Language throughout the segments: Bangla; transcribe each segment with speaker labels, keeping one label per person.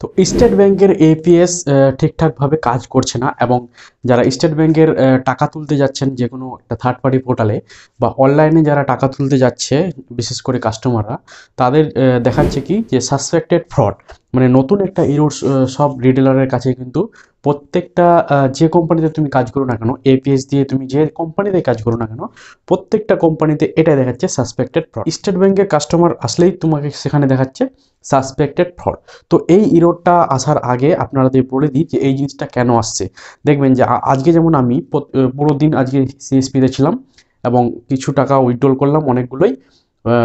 Speaker 1: তো স্টেট ব্যাংকের এপিএস ঠিকঠাকভাবে কাজ করছে না, এবং যারা স্টেট ব্যাংকের টাকা তুলতে যাচ্ছেন যে কোনো একটা থার্ড পার্টি পোর্টালে বা অনলাইনে যারা টাকা তুলতে যাচ্ছে, বিশেষ করে কাস্টমাররা, তাদের দেখাচ্ছে কি যে সাসপেক্টেড ফ্রড। মানে নতুন একটা ইরোর সব রিটেলারের কাছে কিন্তু প্রত্যেকটা যে কোম্পানিতে তুমি কাজ করো না কেন, এপিএস দিয়ে তুমি যে কোম্পানিতে কাজ করো না কেন, প্রত্যেকটা কোম্পানিতে এটা দেখাচ্ছে সাসপেক্টেড ফ্রড। স্টেট ব্যাংকের কাস্টমার আসলেই তোমাকে সেখানে দেখাচ্ছে সাসপেক্টেড ফ্রড। তো এই ইরোরটা আসার আগে আপনাদের বলে দিই যে এই জিনিসটা কেন আসছে। দেখবেন যে আজকে যেমন আমি পুরো দিন আজকে সিএসপিতে ছিলাম এবং কিছু টাকা উইথড্রল করলাম অনেকগুলোই।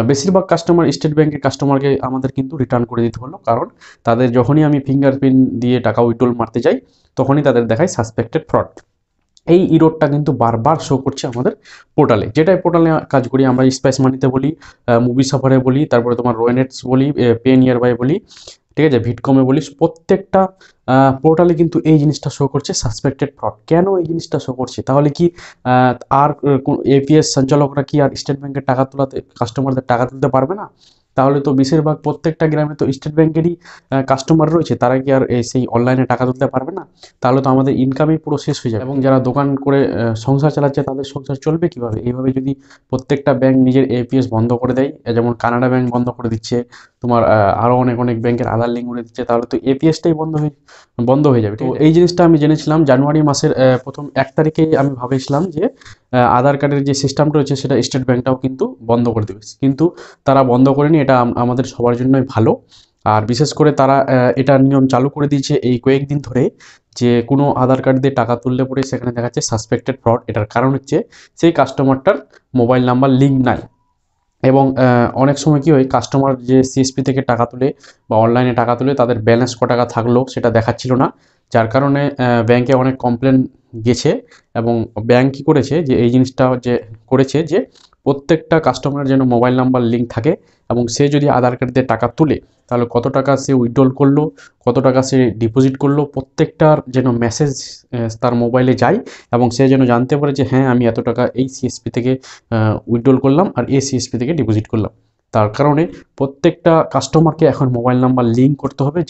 Speaker 1: বেশিরভাগ কাস্টমার স্টেট ব্যাংকের কাস্টমারকে আমাদের কিন্তু রিটার্ন করে দিতে হলো, কারণ তাদের যখনই আমি ফিঙ্গারপ্রিন্ট দিয়ে টাকা উইথড্রল মারতে যাই তখনই তাদের দেখায় সাসপেক্টেড ফ্রড। এই ইরোডটা কিন্তু বারবার শো করছে আমাদের পোর্টালে, যেটাই পোর্টালে কাজ করি আমরা, স্পাইস মানিতে বলি, মুভি সাফারে বলি, তারপরে তোমার রোয়েনেটস বলি, পে নিয়ার বাই বলি, ঠিক আছে, ভিটকমে বলি, প্রত্যেকটা পোর্টালে কিন্তু এই জিনিসটা শো করছে সাসপেক্টেড ফ্রড। কেন এই জিনিসটা শো করছে? তাহলে কি আর এপিএস সঞ্চালকরা কি আর স্টেট ব্যাংকের টাকা তোলাতে, কাস্টমারদের টাকা তুলতে পারবে না? তাহলে তো বেশিরভাগ প্রত্যেকটা গ্রামে তো স্টেট ব্যাংকেরই কাস্টমার রয়েছে, তারা কি আর সেই অনলাইনে টাকা তুলতে পারবে না? তাহলে তো আমাদের ইনকামই পুরো শেষ হয়ে যাবে, এবং যারা দোকান করে সংসার চালাচ্ছে তাদের সংসার চলবে কিভাবে? এইভাবে যদি প্রত্যেকটা ব্যাংক নিজের এপিএস বন্ধ করে দেয়, যেমন কানাডা ব্যাংক বন্ধ করে দিচ্ছে, তোমার আরও অনেক অনেক ব্যাংকের আধার লিঙ্ক করে দিচ্ছে, তাহলে তো এপিএসটাই বন্ধ হয়ে যাবে। তো এই জিনিসটা আমি জেনেছিলাম জানুয়ারি মাসের প্রথম 1 তারিখেই। আমি ভাবেছিলাম যে আধার কার্ডের যে সিস্টেমটা রয়েছে সেটা স্টেট ব্যাংকটাও কিন্তু বন্ধ করে দেবে, কিন্তু তারা বন্ধ করেনি। এটা আমাদের সবার জন্যই ভালো। আর বিশেষ করে তারা এটা নিয়ম চালু করে দিয়েছে এই কয়েকদিন ধরে, যে কোনো আধার কার্ড দিয়ে টাকা তুললে পরে সেখানে দেখাচ্ছে সাসপেক্টেড ফ্রড। এটার কারণ হচ্ছে সেই কাস্টমারটার মোবাইল নাম্বার লিঙ্ক নাই। এবং অনেক সময় কী হয়, কাস্টমার যে সিএসপি থেকে টাকা তুলে বা অনলাইনে টাকা তুলে তাদের ব্যালেন্স ক টাকা থাকলো সেটা দেখাচ্ছিল না, যার কারণে ব্যাংকে অনেক কমপ্লেন গেছে। এবং ব্যাংক কী করেছে, যে এই জিনিসটা যে করেছে যে প্রত্যেকটা কাস্টমারের যেন মোবাইল নাম্বার লিঙ্ক থাকে, এবং সে যদি আধার কার্ড দিয়ে টাকা তুলে তাহলে কত টাকা সে উইথড্রল করলো, কত টাকা সে ডিপোজিট করলো, প্রত্যেকটার যেন মেসেজ তার মোবাইলে যায়, এবং সে যেন জানতে পারে যে হ্যাঁ আমি এত টাকা এই সিএসপি থেকে উইথড্রল করলাম আর এই সিএসপি থেকে ডিপোজিট করলাম। তার কারণে প্রত্যেকটা কাস্টমারকে এখন মোবাইল নাম্বার লিঙ্ক করতে হবে,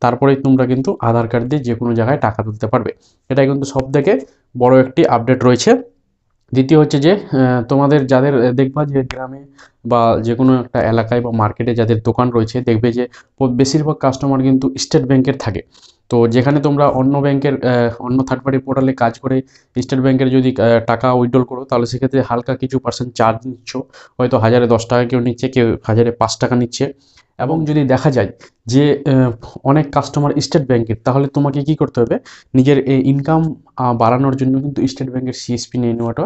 Speaker 1: তারপরেই তোমরা কিন্তু আধার কার্ড দিয়ে যে কোনো জায়গায় টাকা তুলতে পারবে। এটা কিন্তু সবথেকে বড় একটি আপডেট রয়েছে। দ্বিতীয় হচ্ছে যে তোমাদের যাদের দেখবা যে গ্রামে বা যে কোনো একটা এলাকায় বা মার্কেটে যাদের দোকান রয়েছে, দেখবে যে বেশিরভাগ কাস্টমার কিন্তু স্টেট ব্যাংকের থাকে। তো যেখানে তোমরা অন্য ব্যাংকের অন্য থার্ড পার্টি পোর্টালে কাজ করে স্টেট ব্যাংকের যদি টাকা উইথড্রল করো, তাহলে সেক্ষেত্রে হালকা কিছু পার্সেন্ট চার্জ নিচ্ছ, হয়তো 1010 টাকা কেউ নিচ্ছে, কেউ 1005 টাকা নিচ্ছে। এবং যদি দেখা যায় যে অনেক কাস্টমার স্টেট ব্যাংকের, তাহলে তোমাকে কি করতে হবে, নিজের ইনকাম বাড়ানোর জন্য কিন্তু স্টেট ব্যাংকের সিএসপি নিয়ে নেওয়াটা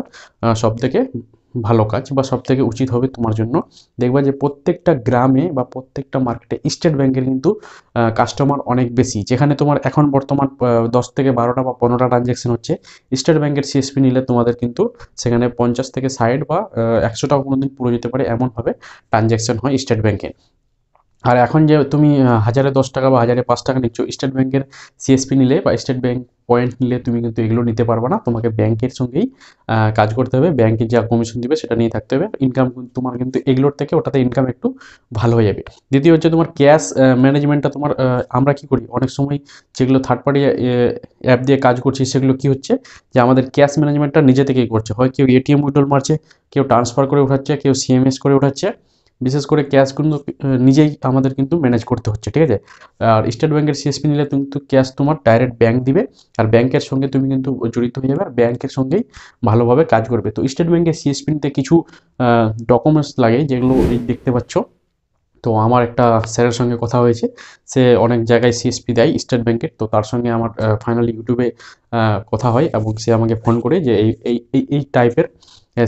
Speaker 1: সবথেকে ভালো কাজ বা সবথেকে উচিত হবে তোমার জন্য। দেখবা যে প্রত্যেকটা গ্রামে বা প্রত্যেকটা মার্কেটে স্টেট ব্যাংকের কিন্তু কাস্টমার অনেক বেশি। যেখানে তোমার এখন বর্তমান 10 থেকে 12টা বা 15টা ট্রানজ্যাকশন হচ্ছে, স্টেট ব্যাংকের সিএসপি নিলে তোমাদের কিন্তু সেখানে 50 থেকে 60 বা 100টাও কোনো দিন পুরো যেতে পারে, এমনভাবে ট্রানজ্যাকশন হয় স্টেট ব্যাংকে। আর এখন যে তুমি 1010 টাকা বা 1005 টাকা নিচ্ছ, স্টেট ব্যাংকের সিএসপি নিলে বা স্টেট ব্যাংক পয়েন্ট নিলে তুমি কিন্তু এগুলো নিতে পারবে না। তোমাকে ব্যাংকের সঙ্গেই কাজ করতে হবে, ব্যাংকে যা কমিশন দিবে সেটা নিয়ে থাকতে হবে। ইনকাম তোমার কিন্তু এগুলোর থেকে ওটাতে ইনকাম একটু ভালো হয়ে যাবে। দ্বিতীয় হচ্ছে তোমার ক্যাশ ম্যানেজমেন্টটা তোমার, আমরা কি করি অনেক সময়, যেগুলো থার্ড পার্টি অ্যাপ দিয়ে কাজ করছি, সেগুলো কি হচ্ছে যে আমাদের ক্যাশ ম্যানেজমেন্টটা নিজে থেকেই করছে। হয় কেউ এটিএম উইথড্রল মারছে, কেউ ট্রান্সফার করে উঠাচ্ছে, কেউ সিএমএস করে উঠাচ্ছে। বিশেষ করে ক্যাশ কিন্তু নিজেই আমাদের কিন্তু ম্যানেজ করতে হচ্ছে, ঠিক আছে। আর স্টেট ব্যাংকের সিএসপি নিলে কিন্তু ক্যাশ তোমার ডাইরেক্ট ব্যাংক দিবে, আর ব্যাংকের সঙ্গে তুমি কিন্তু জড়িত হয়ে যাবে, আর ব্যাংকের সঙ্গেই ভালোভাবে কাজ করবে। তো স্টেট ব্যাংকের সিএসপি নিতে কিছু ডকুমেন্টস লাগে, যেগুলো এই দেখতে পাচ্ছ। তো আমার একটা স্যারের সঙ্গে কথা হয়েছে, সে অনেক জায়গায় সিএসপি দেয় স্টেট ব্যাংকের, তো তার সঙ্গে আমার ফাইনালি ইউটিউবে কথা হয়, এবং সে আমাকে ফোন করে যে এই এই এই এই টাইপের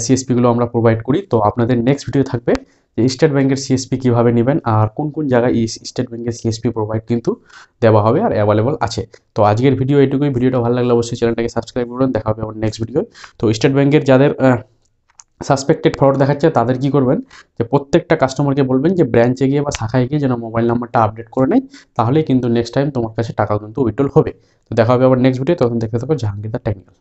Speaker 1: সিএসপিগুলো আমরা প্রোভাইড করি। তো আপনাদের নেক্সট ভিডিও থাকবে যে স্টেট ব্যাংকের সিএসপি কীভাবে নেবেন, আর কোন কোন জায়গায় এই স্টেট ব্যাংকের সিএসপি প্রোভাইড কিন্তু দেওয়া হবে আর অ্যাভেলেবল আছে। তো আজকের ভিডিও এইটুকুই। ভিডিওটা ভালো লাগলে অবশ্যই চ্যানেলটাকে সাবস্ক্রাইব করবেন। দেখা হবে আমার নেক্সট ভিডিও। তো স্টেট ব্যাংকের যাদের সাসপেক্টেড ফ্রড দেখাচ্ছে, তাদের কি করবেন, যে প্রত্যেকটা কাস্টমারকে বলবেন যে ব্রাঞ্চে গিয়ে বা শাখায় গিয়ে যেন মোবাইল নাম্বারটা আপডেট করে নেয়, তাহলেই কিন্তু নেক্সট টাইম তোমার কাছে টাকা কিন্তু উইথড্রল হবে। তো দেখা হবে আবার নেক্সট ভিডিও, তখন দেখতে থাকো জাহাঙ্গীর দ্য টেকনিক্যাল।